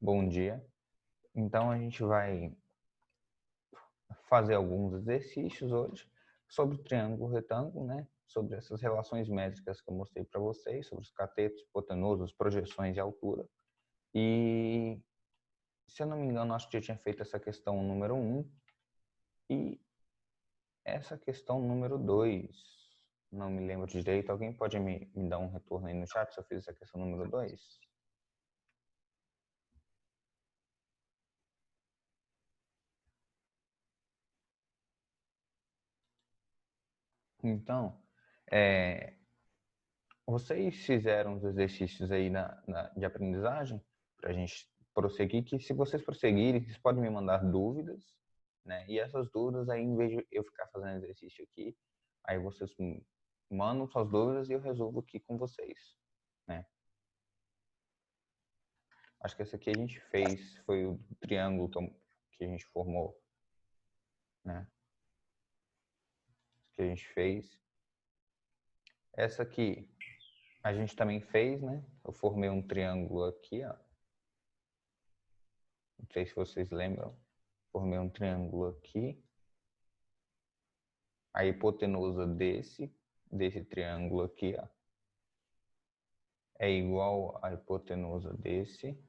Bom dia. Então, a gente vai fazer alguns exercícios hoje sobre o triângulo retângulo, né? Sobre essas relações métricas que eu mostrei para vocês, sobre os catetos, hipotenusos, projeções e altura. E, se eu não me engano, acho que eu tinha feito essa questão número 1 e essa questão número 2. Não me lembro direito. Alguém pode me dar um retorno aí no chat se eu fiz essa questão número 2? Então, vocês fizeram os exercícios aí de aprendizagem para a gente prosseguir, que se vocês prosseguirem, vocês podem me mandar dúvidas, né? E essas dúvidas aí, em vez de eu ficar fazendo exercício aqui, aí vocês mandam suas dúvidas e eu resolvo aqui com vocês, né? Acho que esse aqui a gente fez, foi o triângulo que a gente formou, né? Que a gente fez. Essa aqui a gente também fez, né? Eu formei um triângulo aqui, ó. Não sei se vocês lembram. Formei um triângulo aqui. A hipotenusa desse triângulo aqui, ó, é igual à hipotenusa desse,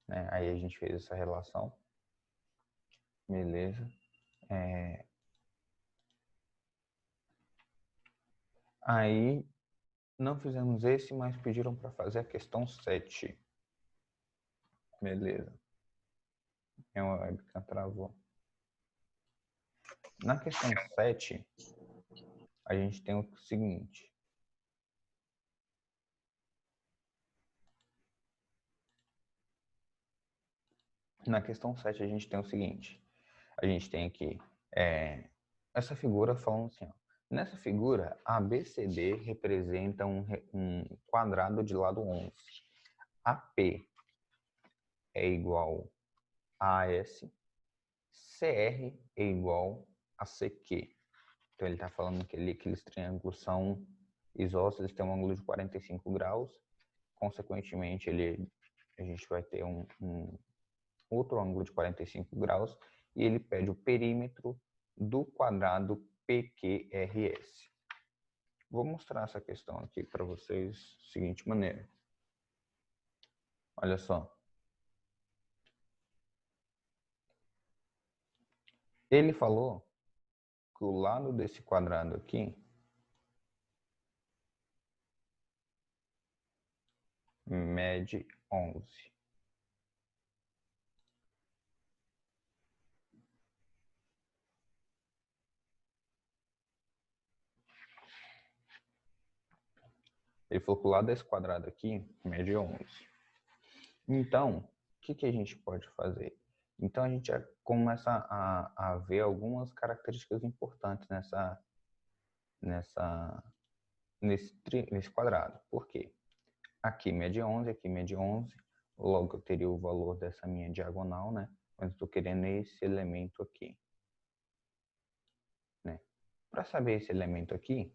né? Aí a gente fez essa relação. Beleza. Aí não fizemos esse, mas pediram para fazer a questão 7. Beleza. Minha webcam travou. Na questão 7, a gente tem o seguinte. Na questão 7, a gente tem o seguinte. A gente tem aqui essa figura falando assim, ó. Nessa figura, ABCD representa um quadrado de lado 11. AP é igual a AS, CR é igual a CQ. Então ele está falando que aqueles triângulos são isósceles, têm um ângulo de 45 graus. Consequentemente, a gente vai ter um outro ângulo de 45 graus e ele pede o perímetro do quadrado PQRS. Vou mostrar essa questão aqui para vocês da seguinte maneira. Olha só. Ele falou que o lado desse quadrado aqui mede 11. Ele falou que o lado desse quadrado aqui mede 11. Então, o que a gente pode fazer? Então, a gente já começa a ver algumas características importantes nesse quadrado. Por quê? Aqui mede 11, aqui mede 11. Logo, eu teria o valor dessa minha diagonal, né? Mas eu estou querendo esse elemento aqui, né? Para saber esse elemento aqui,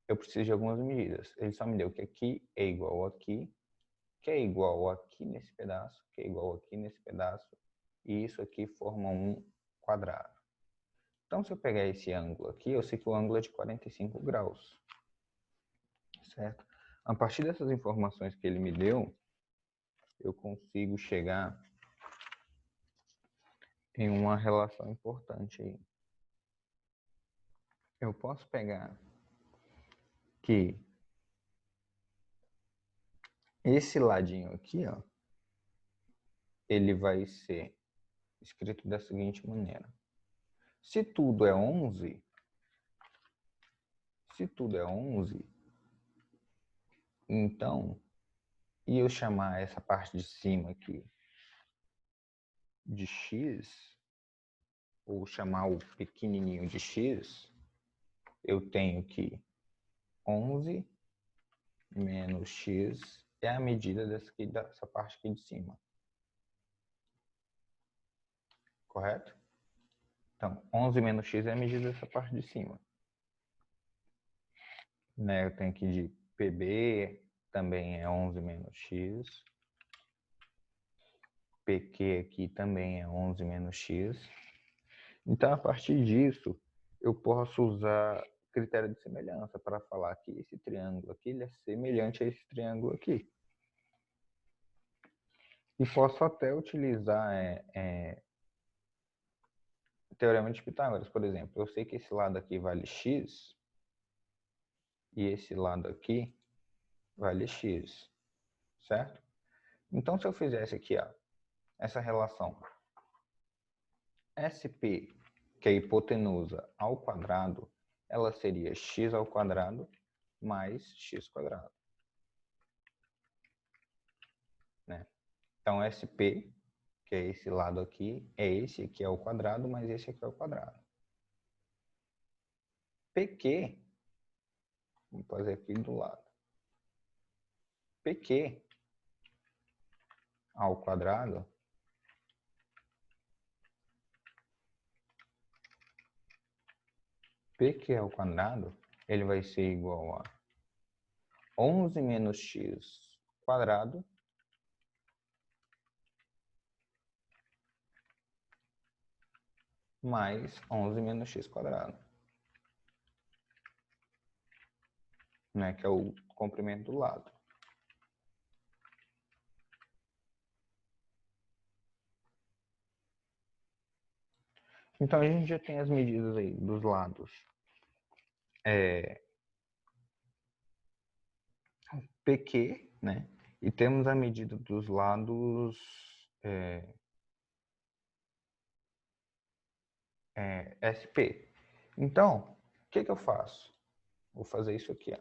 eu preciso de algumas medidas. Ele só me deu que aqui é igual a aqui, que é igual aqui nesse pedaço, que é igual aqui nesse pedaço, e isso aqui forma um quadrado. Então, se eu pegar esse ângulo aqui, eu sei que o ângulo é de 45 graus, certo? A partir dessas informações que ele me deu, eu consigo chegar em uma relação importante aí. Eu posso pegar que esse ladinho aqui, ó, ele vai ser escrito da seguinte maneira. Se tudo é 11, então, e eu chamar essa parte de cima aqui de x, ou chamar o pequenininho de x, eu tenho que 11 menos x é a medida dessa parte aqui de cima. Correto? Então, 11 menos x é a medida dessa parte de cima. Né, eu tenho aqui de PB, também é 11 menos x. PQ aqui também é 11 menos x. Então, a partir disso, eu posso usar critério de semelhança para falar que esse triângulo aqui ele é semelhante a esse triângulo aqui. E posso até utilizar teorema de Pitágoras, por exemplo. Eu sei que esse lado aqui vale x e esse lado aqui vale x, certo? Então, se eu fizesse aqui, ó, essa relação SP, que é a hipotenusa ao quadrado, ela seria x ao quadrado mais x quadrado, né? Então, SP, que é esse lado aqui, é esse aqui ao quadrado, mais esse aqui ao quadrado. PQ, vamos fazer aqui do lado. PQ ao quadrado PQ ao quadrado, ele vai ser igual a 11 menos x quadrado mais 11 menos x quadrado, né, que é o comprimento do lado. Então, a gente já tem as medidas aí dos lados. PQ, né? E temos a medida dos lados SP. Então, o que eu faço? Vou fazer isso aqui, ó.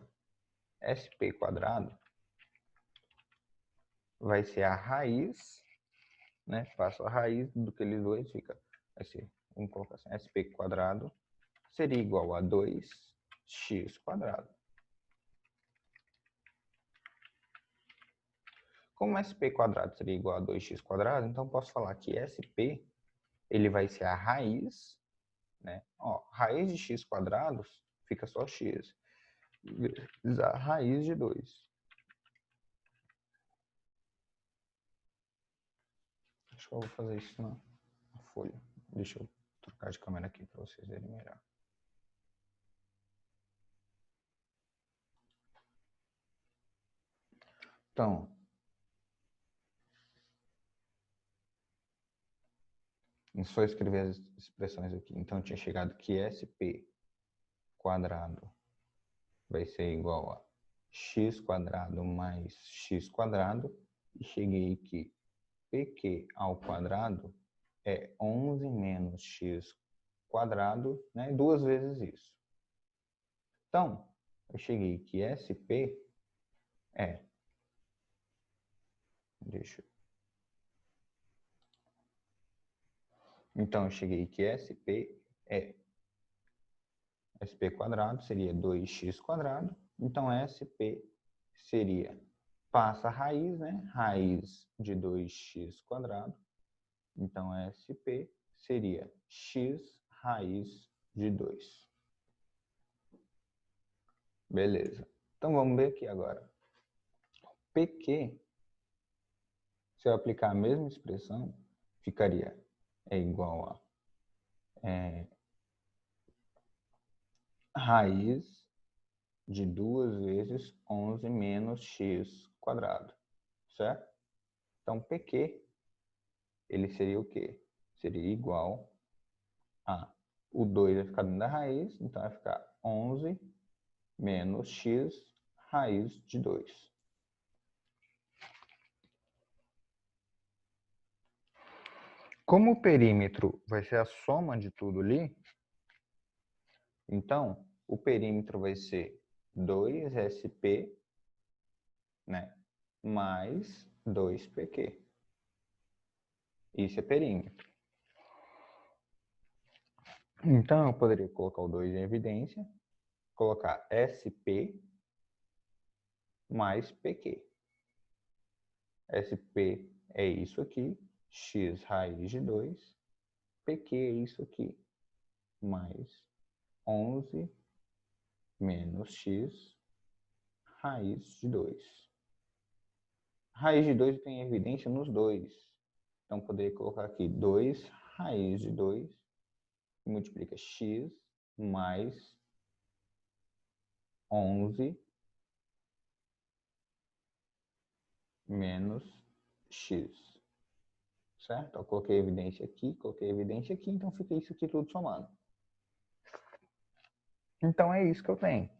SP quadrado vai ser a raiz, né? Faço a raiz do que eles dois, vai ser, vamos colocar assim, SP quadrado seria igual a 2x quadrado. Como SP quadrado seria igual a 2x quadrado, então posso falar que SP ele vai ser a raiz, né? Ó, raiz de x quadrados fica só x, vezes a raiz de 2. Acho que eu vou fazer isso na folha. Deixa eu trocar de câmera aqui para vocês verem melhor. Então, é só escrever as expressões aqui. Então, eu tinha chegado que SP quadrado vai ser igual a x quadrado mais x quadrado. E cheguei que PQ ao quadrado é 11 menos x quadrado, né? 2 vezes isso. Então, eu cheguei que SP é... Então, eu cheguei que SP é... SP quadrado seria 2x quadrado. Então, SP seria... Passa a raiz, né? Raiz de 2x quadrado. Então, SP seria x raiz de 2. Beleza. Então, vamos ver aqui agora. PQ, se eu aplicar a mesma expressão, ficaria igual a raiz de 2 vezes 11 menos x quadrado, certo? Então, PQ, ele seria o quê? Seria igual a... O 2 vai ficar dentro da raiz, então vai ficar 11 menos x raiz de 2. Como o perímetro vai ser a soma de tudo ali, então o perímetro vai ser 2SP, né, mais 2PQ. Isso é perímetro. Então eu poderia colocar o 2 em evidência, colocar SP mais PQ. SP é isso aqui, x raiz de 2, PQ é isso aqui, mais 11 menos x raiz de 2. Raiz de 2 tem evidência nos dois. Então, poderia colocar aqui 2 raiz de 2 que multiplica x mais 11 menos x, certo? Eu coloquei evidência aqui, então fica isso aqui tudo somando. Então é isso que eu tenho.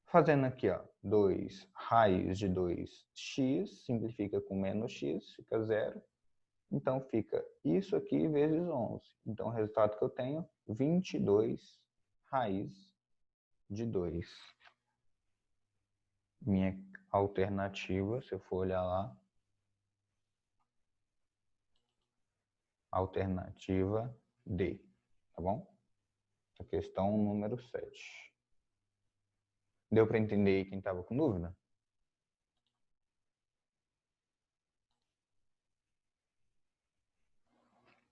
Fazendo aqui, ó, 2 raiz de 2x, simplifica com menos x, fica 0. Então fica isso aqui vezes 11. Então o resultado que eu tenho, 22 raiz de 2. Minha alternativa, se eu for olhar lá, alternativa D, tá bom? A questão número 7. Deu para entender aí quem estava com dúvida?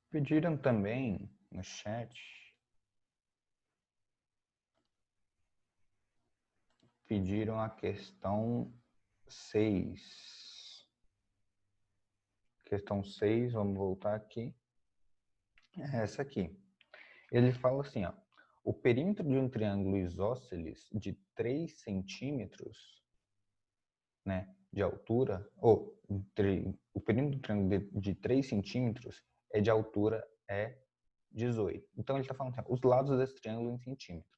Pediram também no chat, pediram a questão 6. Questão 6, vamos voltar aqui. É essa aqui. Ele fala assim, ó, o perímetro de um triângulo isósceles de 3 centímetros, né, de altura, ou o perímetro do triângulo de 3 centímetros é de altura 18. Então ele está falando assim, os lados desse triângulo em centímetros.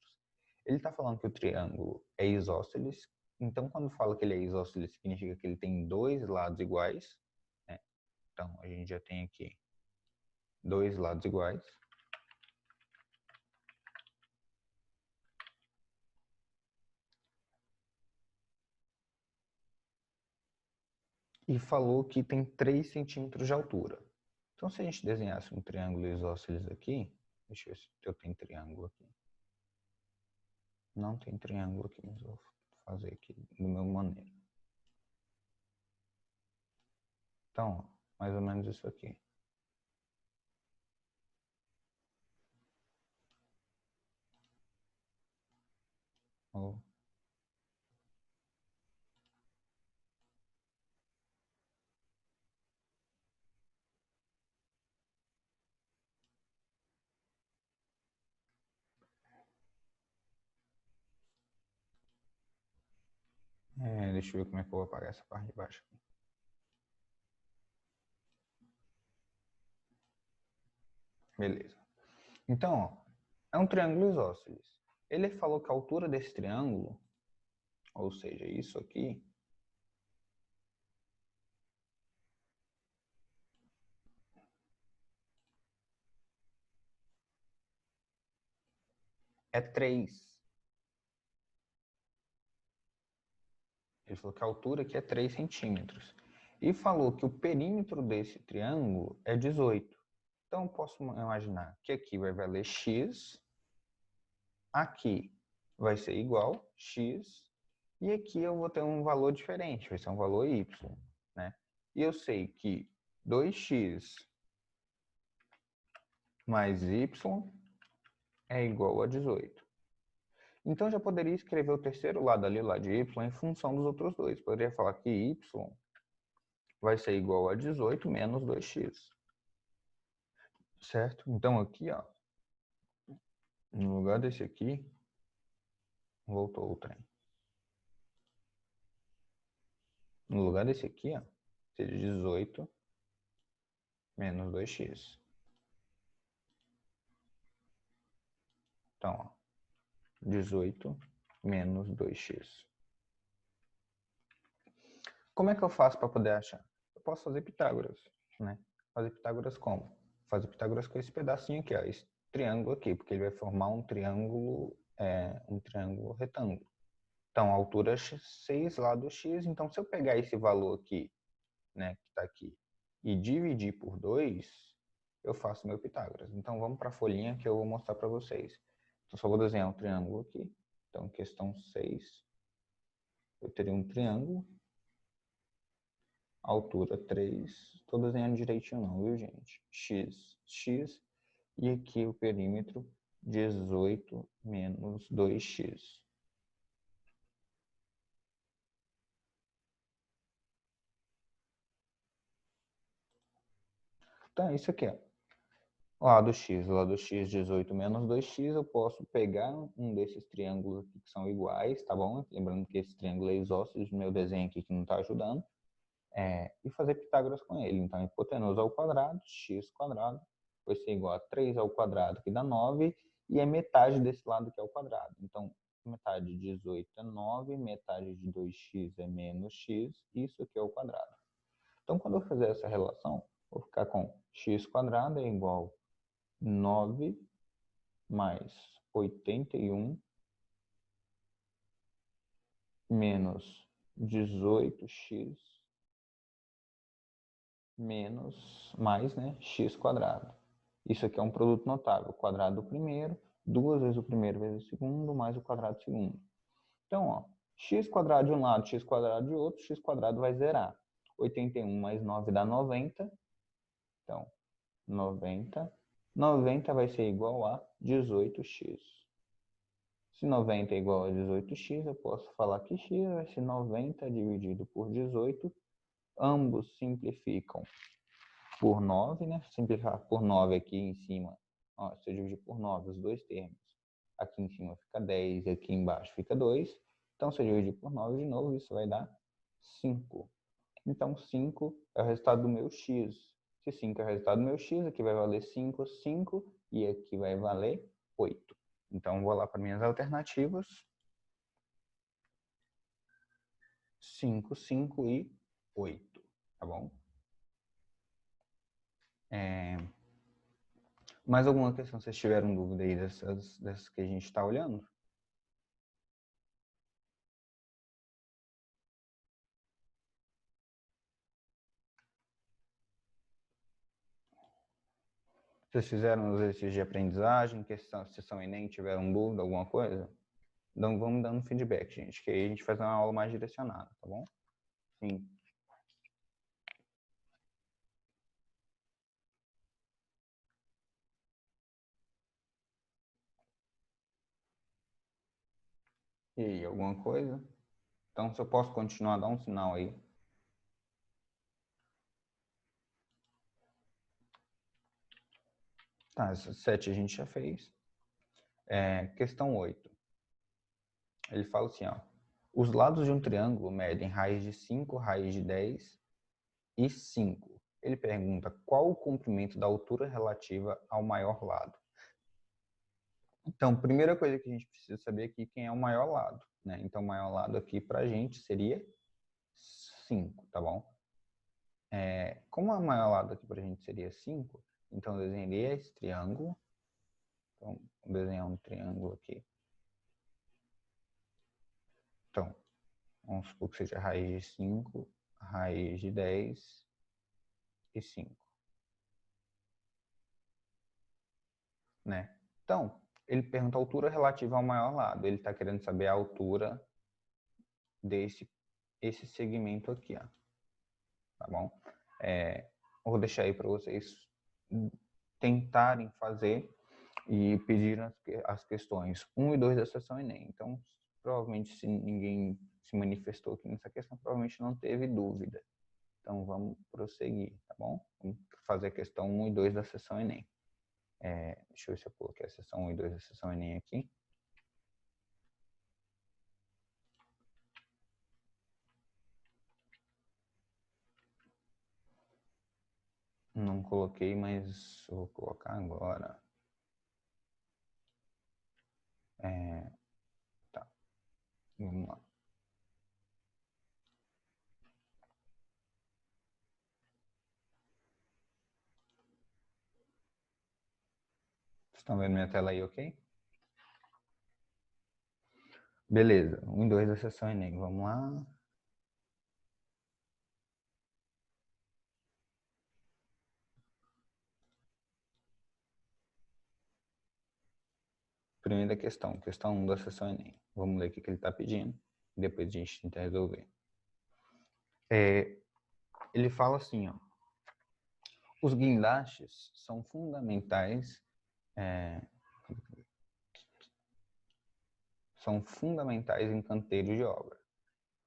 Ele está falando que o triângulo é isósceles, então quando fala que ele é isósceles, significa que ele tem dois lados iguais, né? Então a gente já tem aqui dois lados iguais. E falou que tem 3 centímetros de altura. Então, se a gente desenhasse um triângulo isósceles aqui, deixa eu ver se eu tenho triângulo aqui. Não tem triângulo aqui, mas vou fazer aqui do meu maneira. Então, ó, mais ou menos isso aqui. Ó. Deixa eu ver como é que eu vou apagar essa parte de baixo. Beleza. Então, ó, é um triângulo isósceles. Ele falou que a altura desse triângulo, ou seja, isso aqui, é 3. Ele falou que a altura aqui é 3 centímetros. E falou que o perímetro desse triângulo é 18. Então, eu posso imaginar que aqui vai valer x, aqui vai ser igual x, e aqui eu vou ter um valor diferente, vai ser um valor y, né? E eu sei que 2x mais y é igual a 18. Então, já poderia escrever o terceiro lado ali, o lado de y, em função dos outros dois. Poderia falar que y vai ser igual a 18 menos 2x. Certo? Então, aqui, ó, no lugar desse aqui, voltou o trem. No lugar desse aqui, ó, seria 18 menos 2x. Então, ó, 18 menos 2x. Como é que eu faço para poder achar? Eu posso fazer Pitágoras, né? Fazer Pitágoras como? Fazer Pitágoras com esse pedacinho aqui, ó, esse triângulo aqui, porque ele vai formar um triângulo retângulo. Então, a altura é 6 lado x. Então, se eu pegar esse valor aqui, né, que está aqui, e dividir por 2, eu faço meu Pitágoras. Então, vamos para a folhinha que eu vou mostrar para vocês. Então, só vou desenhar um triângulo aqui. Então, questão 6, eu teria um triângulo, altura 3, estou desenhando direitinho não, viu, gente? X, e aqui o perímetro 18 menos 2x. Então, isso aqui, ó. Lado x 18 menos 2x, eu posso pegar um desses triângulos aqui que são iguais, tá bom? Lembrando que esse triângulo é isósceles, meu desenho aqui que não está ajudando. E fazer Pitágoras com ele. Então, hipotenusa ao quadrado, x quadrado, vai ser igual a 3 ao quadrado, que dá 9, e é metade desse lado que é o quadrado. Então, metade de 18 é 9, metade de 2x é menos x, isso aqui é o quadrado. Então, quando eu fizer essa relação, vou ficar com x quadrado é igual a 9 mais 81 menos 18x menos mais, né, x quadrado. Isso aqui é um produto notável. O quadrado do primeiro, 2 vezes o primeiro vezes o segundo, mais o quadrado do segundo. Então, ó, x quadrado de um lado, x quadrado de outro, x quadrado vai zerar. 81 mais 9 dá 90. Então, 90. 90 vai ser igual a 18x. Se 90 é igual a 18x, eu posso falar que x vai ser 90 dividido por 18. Ambos simplificam por 9, né? Simplificar por 9 aqui em cima. Ó, se eu dividir por 9 os dois termos, aqui em cima fica 10 e aqui embaixo fica 2. Então, se eu dividir por 9 de novo, isso vai dar 5. Então, 5 é o resultado do meu x. Se 5 é o resultado do meu x, aqui vai valer 5, 5, e aqui vai valer 8. Então, vou lá para minhas alternativas. 5, 5 e 8, tá bom? Mais alguma questão, vocês tiveram dúvida aí dessas que a gente está olhando? Vocês fizeram os exercícios de aprendizagem, questão, sessão Enem, tiveram dúvida, alguma coisa? Então vamos dando feedback, gente, que aí a gente faz uma aula mais direcionada, tá bom? Sim. E aí, alguma coisa? Então, se eu posso continuar, dá um sinal aí. Tá, essas 7 a gente já fez. Questão 8. Ele fala assim, ó. Os lados de um triângulo medem raiz de 5, raiz de 10 e 5. Ele pergunta qual o comprimento da altura relativa ao maior lado. Então, primeira coisa que a gente precisa saber aqui quem é o maior lado, né? Então, o maior lado aqui pra gente seria 5, tá bom? Como o maior lado aqui pra gente seria 5, então eu desenharia esse triângulo. Então, vou desenhar um triângulo aqui. Então, vamos supor que seja raiz de 5, raiz de 10 e 5. Né? Então, ele pergunta a altura relativa ao maior lado. Ele está querendo saber a altura desse segmento aqui, ó. Tá bom? Vou deixar aí para vocês tentarem fazer e pedir as questões 1 e 2 da sessão Enem. Então, provavelmente, se ninguém se manifestou aqui nessa questão, provavelmente não teve dúvida. Então, vamos prosseguir, tá bom? Vamos fazer a questão 1 e 2 da sessão Enem. Deixa eu ver se eu coloquei a sessão 1 e 2 da sessão Enem aqui. Não coloquei, mas eu vou colocar agora. Tá, vamos lá. Vocês estão vendo minha tela aí, ok? Beleza, 1 e 2 da sessão Enem, vamos lá. Primeira questão 1 da sessão Enem. Vamos ler o que ele está pedindo, e depois a gente tenta resolver. Ele fala assim, ó. Os guindastes são fundamentais em canteiros de obra.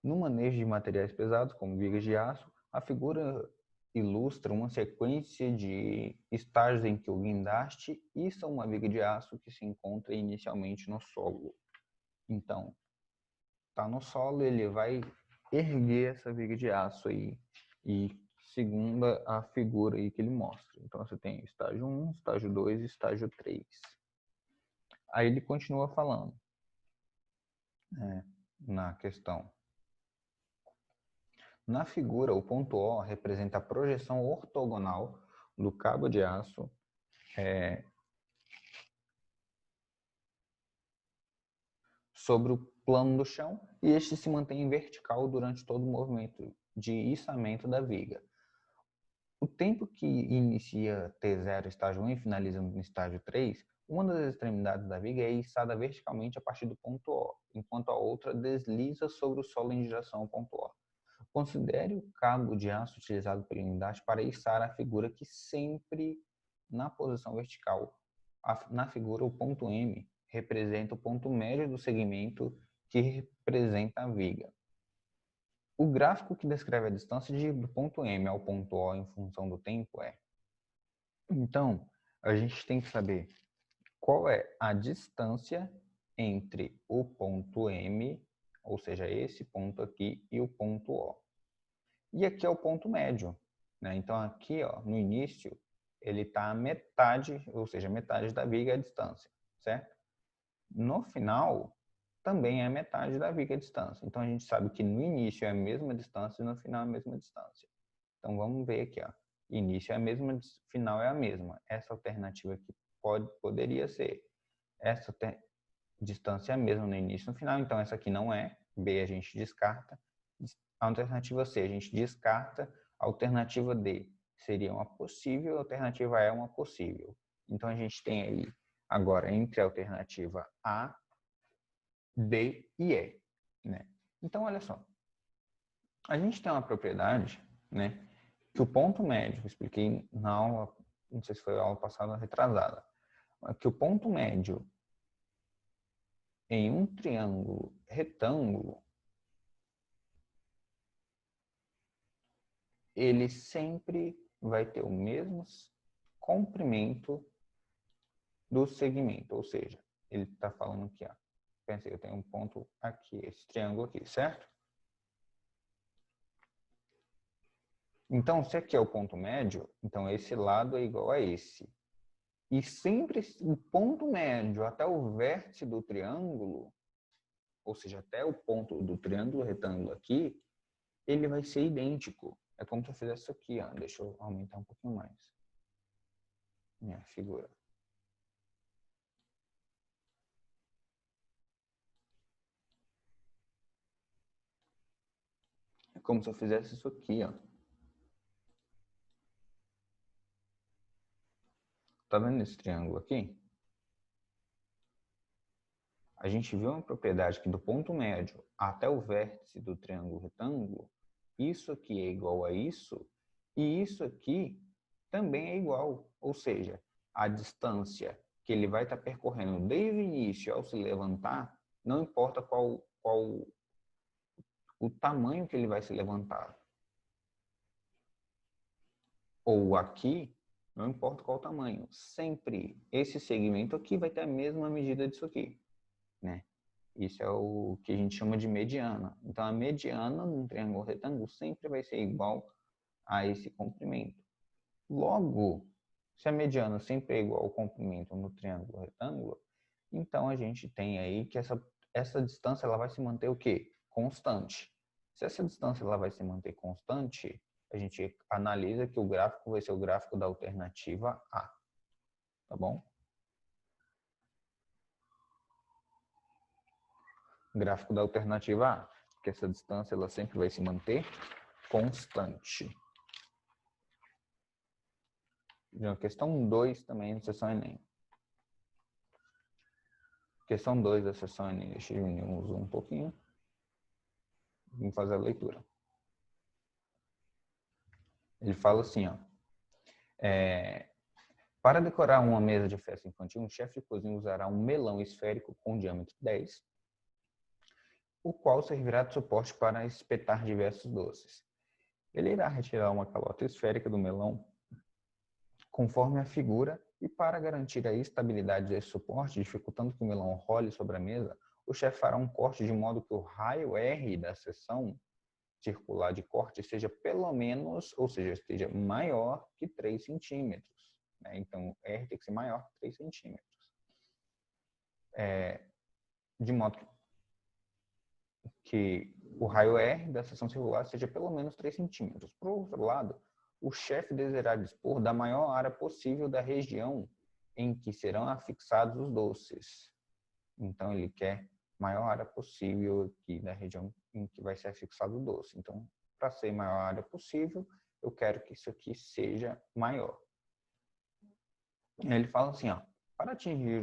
No manejo de materiais pesados, como vigas de aço, a figura ilustra uma sequência de estágios em que o guindaste issa uma viga de aço que se encontra inicialmente no solo. Então, está no solo, ele vai erguer essa viga de aço aí, e segundo a figura aí que ele mostra. Então, você tem estágio 1, estágio 2 e estágio 3. Aí ele continua falando na questão. Na figura, o ponto O representa a projeção ortogonal do cabo de aço sobre o plano do chão, e este se mantém vertical durante todo o movimento de içamento da viga. O tempo que inicia T0 estágio 1 e finaliza no estágio 3, uma das extremidades da viga é içada verticalmente a partir do ponto O, enquanto a outra desliza sobre o solo em direção ao ponto O. Considere o cabo de aço utilizado pela unidade para içar a figura que sempre na posição vertical. Na figura, o ponto M representa o ponto médio do segmento que representa a viga. O gráfico que descreve a distância do ponto M ao ponto O em função do tempo é... Então, a gente tem que saber qual é a distância entre o ponto M, ou seja, esse ponto aqui, e o ponto O. E aqui é o ponto médio, né? Então, aqui, ó, no início, ele está a metade, ou seja, metade da viga é a distância, certo? No final, também é metade da viga a distância. Então, a gente sabe que no início é a mesma distância e no final é a mesma distância. Então, vamos ver aqui, ó. Início é a mesma, final é a mesma. Essa alternativa aqui poderia ser. Essa distância é a mesma no início e no final, então essa aqui não é. B a gente descarta. A alternativa C a gente descarta. A alternativa D seria uma possível, a alternativa E é uma possível. Então, a gente tem aí, agora, entre a alternativa A, D e E, né? Então, olha só. A gente tem uma propriedade, né, que o ponto médio, eu expliquei na aula, não sei se foi a aula passada ou retrasada, que o ponto médio em um triângulo retângulo, ele sempre vai ter o mesmo comprimento do segmento, ou seja, ele está falando aqui, ó, pensei, eu tenho um ponto aqui, esse triângulo aqui, certo? Então, se aqui é o ponto médio, então esse lado é igual a esse. E sempre o ponto médio até o vértice do triângulo, ou seja, até o ponto do triângulo retângulo aqui, ele vai ser idêntico. É como se eu fizesse isso aqui, ó. Deixa eu aumentar um pouquinho mais minha figura. É como se eu fizesse isso aqui, ó. Tá vendo esse triângulo aqui? A gente viu uma propriedade que do ponto médio até o vértice do triângulo retângulo, isso aqui é igual a isso, e isso aqui também é igual. Ou seja, a distância que ele vai estar percorrendo desde o início ao se levantar, não importa qual o tamanho que ele vai se levantar. Ou aqui, não importa qual o tamanho, sempre esse segmento aqui vai ter a mesma medida disso aqui, né? Isso é o que a gente chama de mediana. Então, a mediana num triângulo retângulo sempre vai ser igual a esse comprimento. Logo, se a mediana sempre é igual ao comprimento no triângulo retângulo, então a gente tem aí que essa distância ela vai se manter o quê? Constante. Se essa distância ela vai se manter constante, a gente analisa que o gráfico vai ser o gráfico da alternativa A. Tá bom? Gráfico da alternativa A, que essa distância ela sempre vai se manter constante. Na questão 2 também na seção Enem. Questão 2 da seção Enem. Deixa eu diminuir o zoom um pouquinho. Vamos fazer a leitura. Ele fala assim, ó. Para decorar uma mesa de festa infantil, um chefe de cozinha usará um melão esférico com diâmetro 10, o qual servirá de suporte para espetar diversos doces. Ele irá retirar uma calota esférica do melão conforme a figura e para garantir a estabilidade desse suporte, dificultando que o melão role sobre a mesa, o chefe fará um corte de modo que o raio R da seção circular de corte seja pelo menos, ou seja, esteja maior que 3 centímetros. Né? Então, R tem que ser maior que 3 centímetros. De modo que o raio R da seção circular seja pelo menos 3 centímetros. Por outro lado, o chefe deverá dispor da maior área possível da região em que serão afixados os doces. Então, ele quer maior área possível aqui da região em que vai ser afixado o doce. Então, para ser maior área possível, eu quero que isso aqui seja maior. Ele fala assim, ó, para atingir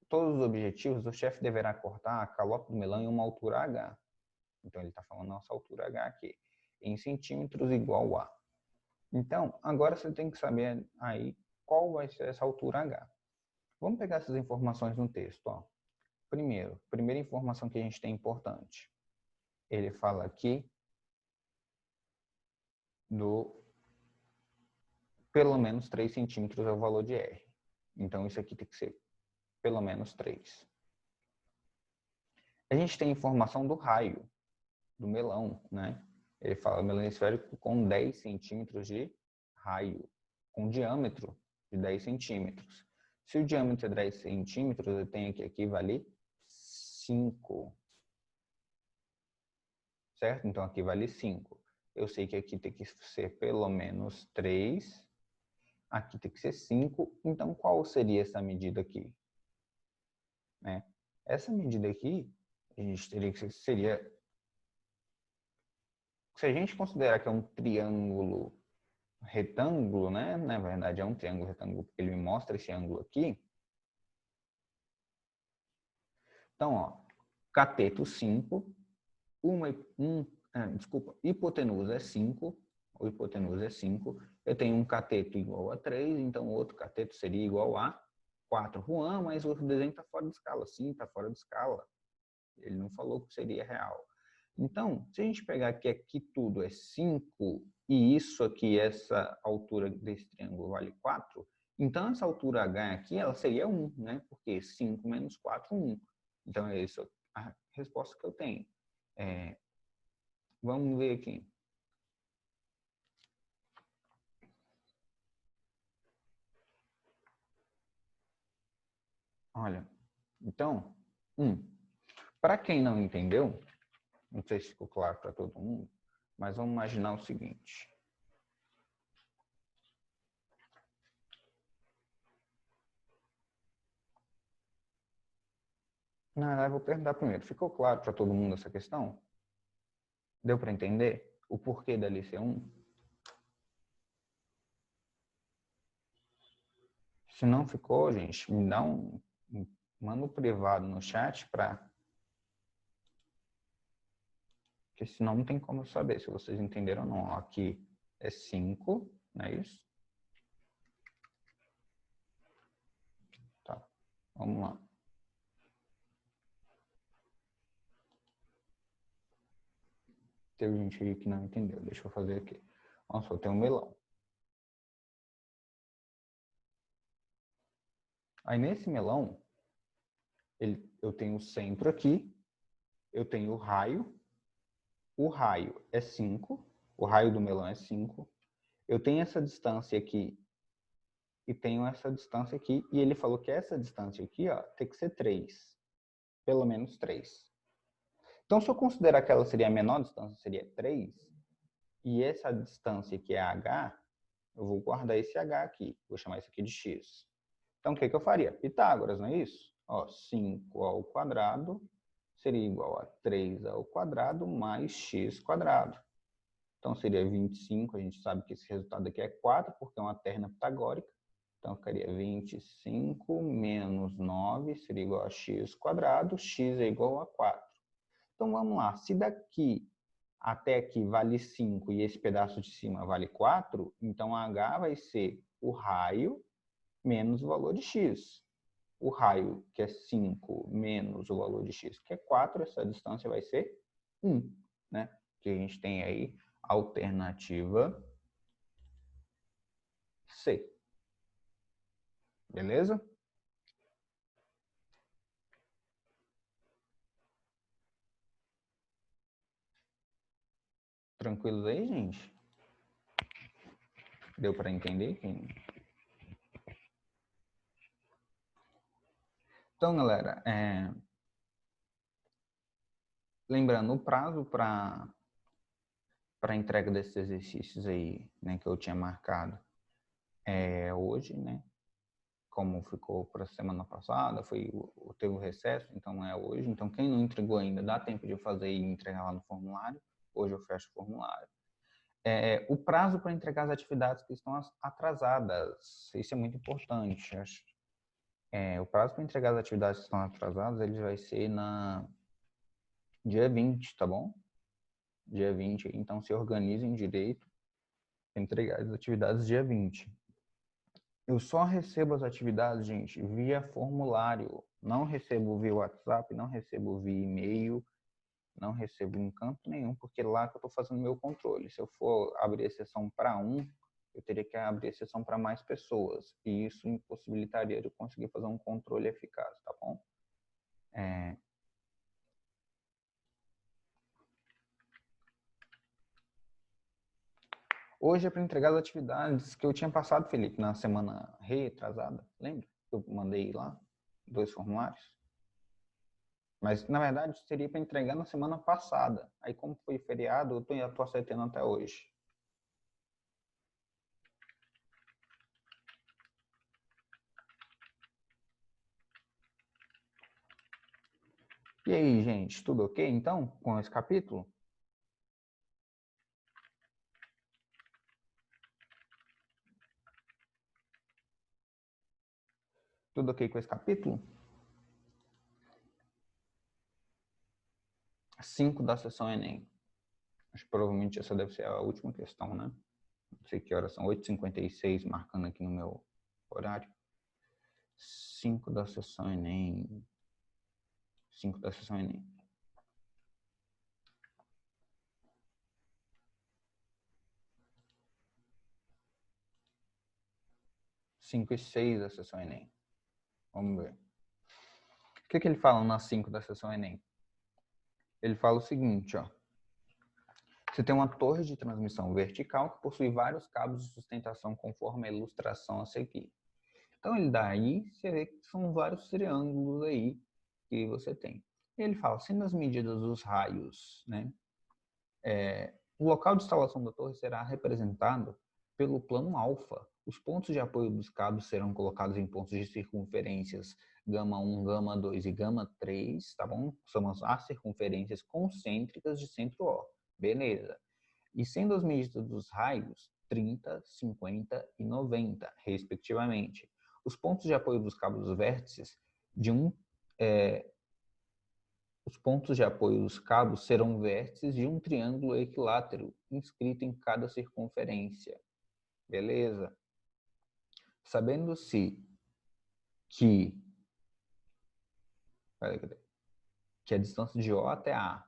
todos os objetivos, o chefe deverá cortar a calota do melão em uma altura H. Então, ele está falando nossa altura H aqui, em centímetros igual a. Então, agora você tem que saber aí qual vai ser essa altura H. Vamos pegar essas informações no texto. Ó. Primeira informação que a gente tem importante. Ele fala aqui do pelo menos 3 centímetros é o valor de R. Então, isso aqui tem que ser pelo menos 3. A gente tem informação do raio do melão, né? Ele fala melão esférico com 10 centímetros de raio, com diâmetro de 10 centímetros. Se o diâmetro é 10 centímetros, eu tenho que aqui vale 5. Certo? Então, aqui vale 5. Eu sei que aqui tem que ser pelo menos 3. Aqui tem que ser 5. Então, qual seria essa medida aqui? Né? Essa medida aqui, a gente teria que seria... Se a gente considerar que é um triângulo retângulo, né? Na verdade, é um triângulo retângulo, porque ele me mostra esse ângulo aqui. Então, ó, cateto 5, hipotenusa é 5, o hipotenusa é 5, eu tenho um cateto igual a 3, então o outro cateto seria igual a 4. Juan, mas o desenho está fora de escala. Sim, está fora de escala. Ele não falou que seria real. Então, se a gente pegar que aqui tudo é 5 e isso aqui, essa altura desse triângulo vale 4, então essa altura H aqui, ela seria 1, né? Porque 5 menos 4, 1. Então, é isso a resposta que eu tenho. Vamos ver aqui. Olha, então, para quem não entendeu, não sei se ficou claro para todo mundo, mas vamos imaginar o seguinte. Na verdade, eu vou perguntar primeiro. Ficou claro para todo mundo essa questão? Deu para entender o porquê da LC1? Se não ficou, gente, me dá manda um privado no chat porque senão não tem como eu saber se vocês entenderam ou não. Aqui é 5, não é isso? Tá, vamos lá. Teve gente aí que não entendeu. Deixa eu fazer aqui. Nossa, eu tenho um melão. Aí nesse melão, eu tenho o centro aqui, eu tenho o raio é 5, o raio do melão é 5, eu tenho essa distância aqui e tenho essa distância aqui, e ele falou que essa distância aqui, ó, tem que ser 3, pelo menos 3. Então, se eu considerar que ela seria a menor distância, seria 3, e essa distância aqui é h, eu vou guardar esse h aqui, vou chamar isso aqui de x. Então, o que eu faria? Pitágoras, não é isso? Ó, 5 ao quadrado seria igual a 3 ao quadrado mais x quadrado. Então, seria 25. A gente sabe que esse resultado aqui é 4, porque é uma terna pitagórica. Então, ficaria 25 menos 9 seria igual a x quadrado. X é igual a 4. Então, vamos lá. Se daqui até aqui vale 5 e esse pedaço de cima vale 4, então h vai ser o raio menos o valor de x. O raio, que é 5, menos o valor de x, que é 4, essa distância vai ser 1, né? Que a gente tem aí Alternativa C. Beleza? Tranquilos aí, gente? Deu para entender? Então, galera, lembrando, o prazo para a entrega desses exercícios aí, né, que eu tinha marcado é hoje, né? Como ficou para a semana passada, teve o recesso, então é hoje. Então, quem não entregou ainda, dá tempo de fazer e entregar lá no formulário. Hoje eu fecho o formulário. O prazo para entregar as atividades que estão atrasadas, isso é muito importante. O prazo para entregar as atividades que estão atrasadas, ele vai ser na dia 20, tá bom? Dia 20, então se organizem direito para entregar as atividades dia 20. Eu só recebo as atividades, gente, via formulário. Não recebo via WhatsApp, não recebo via e-mail, não recebo em canto nenhum, porque é lá que eu estou fazendo meu controle. Se eu for abrir exceção para um, eu teria que abrir exceção para mais pessoas. E isso impossibilitaria de eu conseguir fazer um controle eficaz, tá bom? Hoje é para entregar as atividades que eu tinha passado, Felipe, na semana retrasada. Lembra? Eu mandei lá 2 formulários. Mas, na verdade, seria para entregar na semana passada. Aí, como foi feriado, eu estou aceitando até hoje. E aí, gente, tudo ok, então, com esse capítulo? Tudo ok com esse capítulo? 5 da sessão Enem. Acho que provavelmente essa deve ser a última questão, né? Não sei que horas são, 8h56, marcando aqui no meu horário. 5 da sessão Enem. 5 da sessão Enem. 5 e 6 da sessão Enem. Vamos ver. O que ele fala nas 5 da sessão Enem? Ele fala o seguinte, ó. Você tem uma torre de transmissão vertical que possui vários cabos de sustentação conforme a ilustração a seguir. Então, ele dá aí, você vê que são vários triângulos aí que você tem. E ele fala, sendo as medidas dos raios, né? O local de instalação da torre será representado pelo plano alfa. Os pontos de apoio dos cabos serão colocados em pontos de circunferências gama 1, gama 2 e gama 3, tá bom? São as circunferências concêntricas de centro O. Beleza. E sendo as medidas dos raios 30, 50 e 90, respectivamente. Os pontos de apoio dos cabos vértices os pontos de apoio dos cabos serão vértices de um triângulo equilátero inscrito em cada circunferência. Beleza? Sabendo-se que a distância de O até A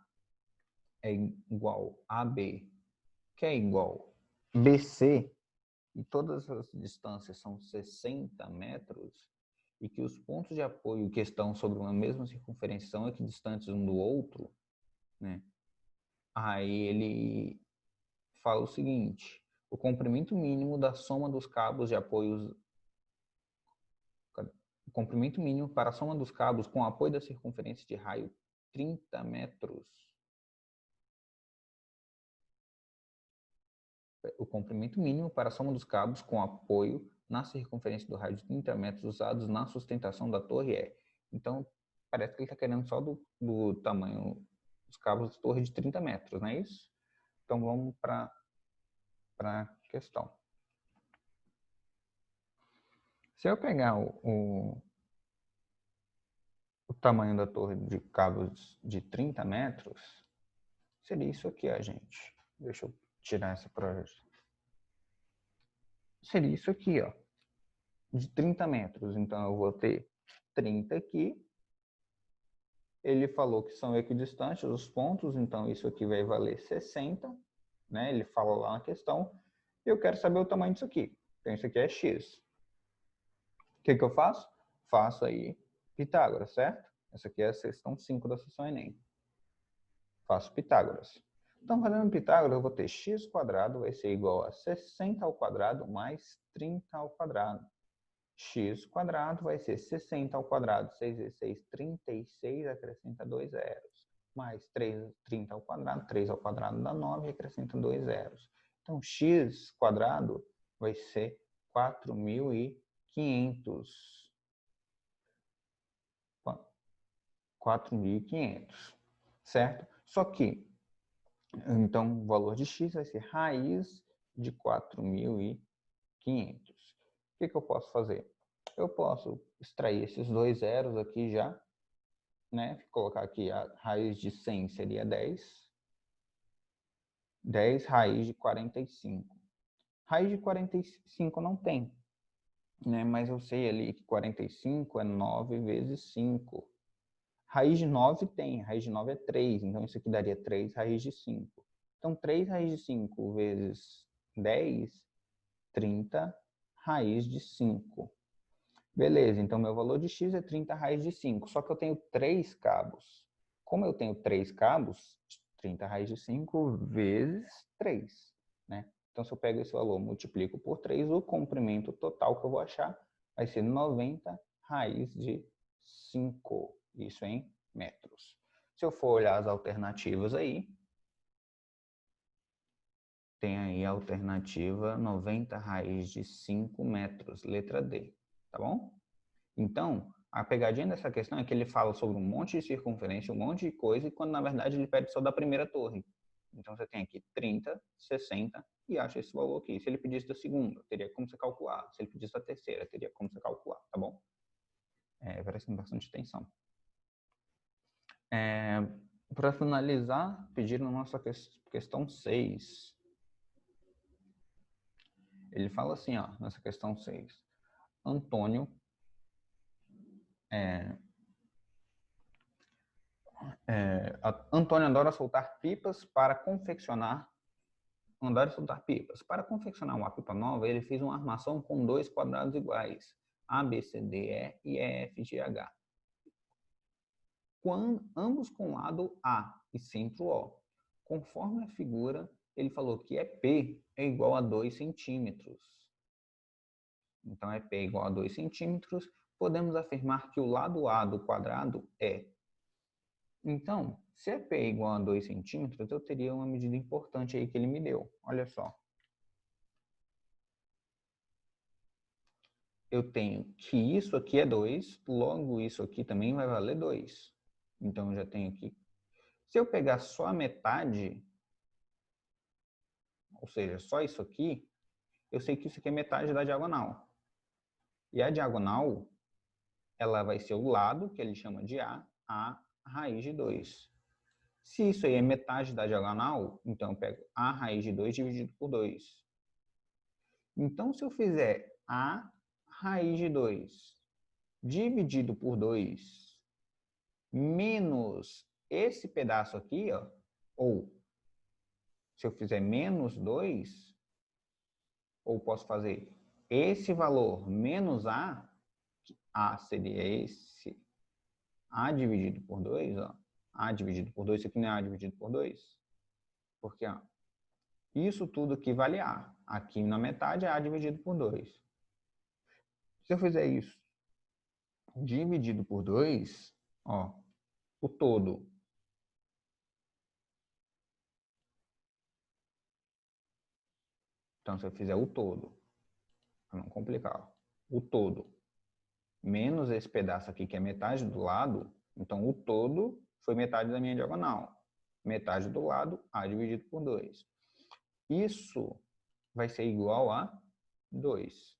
é igual a B, que é igual a BC, e todas as distâncias são 60 metros, e que os pontos de apoio que estão sobre uma mesma circunferência são equidistantes um do outro, né? Aí ele fala o seguinte: o comprimento mínimo da soma dos cabos de apoios, o comprimento mínimo para a soma dos cabos com apoio da circunferência de raio 30 metros. O comprimento mínimo para a soma dos cabos com apoio na circunferência do raio de 30 metros usados na sustentação da torre é. Então, parece que ele está querendo só do tamanho dos cabos da torre de 30 metros, não é isso? Então, vamos para a questão. Se eu pegar o tamanho da torre de cabos de 30 metros, seria isso aqui, ó, gente. Deixa eu tirar essa projeção. Seria isso aqui, ó, de 30 metros. Então, eu vou ter 30 aqui. Ele falou que são equidistantes os pontos, então isso aqui vai valer 60. né? Ele fala lá na questão, e eu quero saber o tamanho disso aqui. Então, isso aqui é x. O que eu faço? Faço aí Pitágoras, certo? Essa aqui é a questão 5 da sessão Enem. Faço Pitágoras. Então, fazendo Pitágoras, eu vou ter x² vai ser igual a 60 ao quadrado mais 30 ao quadrado. X² vai ser 60 ao quadrado, 6 vezes 6, 36, acrescenta 2 zeros. Mais 3, 30 ao quadrado, 3 ao quadrado dá 9, acrescenta 2 zeros. Então, x² vai ser 4.500. 4.500, certo? Só que, então, o valor de x vai ser raiz de 4.500. O que eu posso fazer? Eu posso extrair esses 2 zeros aqui já, né? Colocar aqui a raiz de 100 seria 10. 10 raiz de 45. Raiz de 45 não tem, né? Mas eu sei ali que 45 é 9 vezes 5. Raiz de 9 tem, raiz de 9 é 3, então isso aqui daria 3 raiz de 5. Então, 3 raiz de 5 vezes 10, 30 raiz de 5. Beleza, então meu valor de x é 30 raiz de 5, só que eu tenho 3 cabos. Como eu tenho 3 cabos, 30 raiz de 5 vezes 3, né? Então, se eu pego esse valor, multiplico por 3, o comprimento total que eu vou achar vai ser 90 raiz de 5. Isso em metros. Se eu for olhar as alternativas aí, tem aí a alternativa 90 raiz de 5 metros, letra D, tá bom? Então, a pegadinha dessa questão é que ele fala sobre um monte de circunferência, um monte de coisa, e quando na verdade ele pede só da primeira torre. Então, você tem aqui 30, 60 e acha esse valor aqui. Se ele pedisse da segunda, teria como você calcular. Se ele pedisse da terceira, teria como você calcular, tá bom? Prestando bastante atenção. Para finalizar, pediram a nossa questão 6. Ele fala assim, ó, nessa questão 6. Antônio Antônio adora soltar pipas para confeccionar. Adora soltar pipas. Para confeccionar uma pipa nova, ele fez uma armação com 2 quadrados iguais, A, B, C, D, E e F, G, H. Ambos com lado A e centro O. Conforme a figura, ele falou que EP é igual a 2 centímetros. Então, EP é igual a 2 centímetros. Podemos afirmar que o lado A do quadrado é. Então, se EP é igual a 2 centímetros, eu teria uma medida importante aí que ele me deu. Olha só. Eu tenho que isso aqui é 2, logo isso aqui também vai valer 2. Então, eu já tenho aqui. Se eu pegar só a metade, ou seja, só isso aqui, eu sei que isso aqui é metade da diagonal. E a diagonal, ela vai ser o lado, que ele chama de A raiz de 2. Se isso aí é metade da diagonal, então eu pego A raiz de 2 dividido por 2. Então, se eu fizer A raiz de 2 dividido por 2 menos esse pedaço aqui, ó, ou se eu fizer menos 2, ou posso fazer esse valor menos A seria esse, A dividido por 2, ó, A dividido por 2, isso aqui não é A dividido por 2, porque ó, isso tudo aqui vale A. Aqui na metade é A dividido por 2. Se eu fizer isso dividido por 2, ó, o todo. Então, se eu fizer o todo, para não complicar, o todo menos esse pedaço aqui, que é metade do lado, então o todo foi metade da minha diagonal. Metade do lado, A dividido por 2. Isso vai ser igual a 2.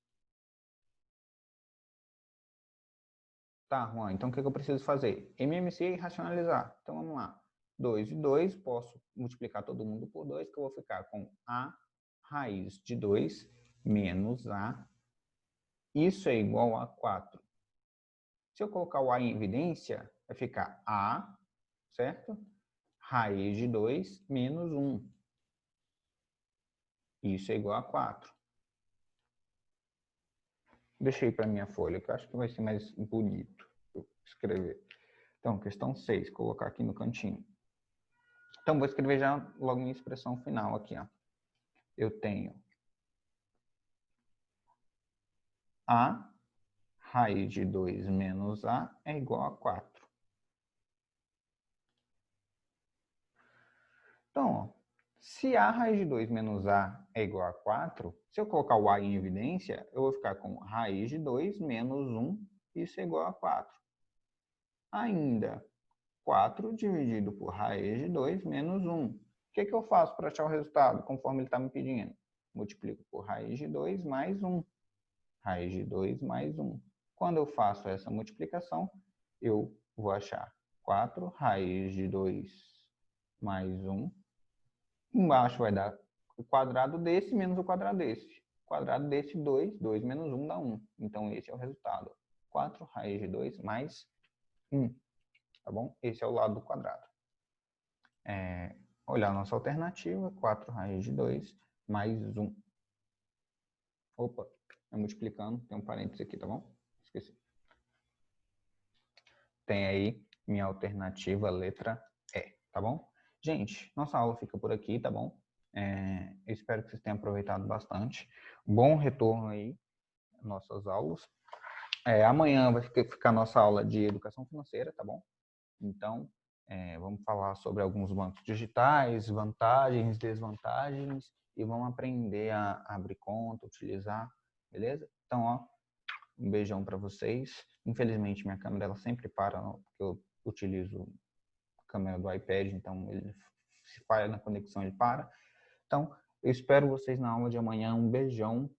Tá, Juan, então o que eu preciso fazer? MMC e racionalizar. Então vamos lá. 2 e 2, posso multiplicar todo mundo por 2, que eu vou ficar com A raiz de 2 menos A. Isso é igual a 4. Se eu colocar o A em evidência, vai ficar A, certo? Raiz de 2 menos 1. Isso é igual a 4. Deixei para minha folha, que eu acho que vai ser mais bonito eu escrever. Então, questão 6, colocar aqui no cantinho. Então, vou escrever já logo minha expressão final aqui, ó. Eu tenho A raiz de 2 menos A é igual a 4. Então, ó, se A raiz de 2 menos A é igual a 4, se eu colocar o A em evidência, eu vou ficar com raiz de 2 menos 1, isso é igual a 4. Ainda, 4 dividido por raiz de 2 menos 1. O que eu faço para achar o resultado, conforme ele está me pedindo? Multiplico por raiz de 2 mais 1. Raiz de 2 mais 1. Quando eu faço essa multiplicação, eu vou achar 4 raiz de 2 mais 1. Embaixo vai dar o quadrado desse menos o quadrado desse. O quadrado desse, 2. 2 menos 1 dá 1. Então, esse é o resultado. 4 raiz de 2 mais 1. Tá bom? Esse é o lado do quadrado. Olhar a nossa alternativa. 4 raiz de 2 mais 1. Opa, é multiplicando. Tem um parênteses aqui, tá bom? Esqueci. Tem aí minha alternativa, letra E, tá bom? Gente, nossa aula fica por aqui, tá bom? Eu espero que vocês tenham aproveitado bastante. Bom retorno aí, nossas aulas. Amanhã vai ficar nossa aula de educação financeira, tá bom? Então, vamos falar sobre alguns bancos digitais, vantagens, desvantagens, e vamos aprender a abrir conta, utilizar, beleza? Então, ó, um beijão para vocês. Infelizmente, minha câmera ela sempre para, porque eu utilizo a câmera do iPad, então ele se falha na conexão, ele para. Então, eu espero vocês na aula de amanhã. Um beijão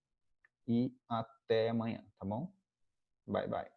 e até amanhã, tá bom? Bye, bye.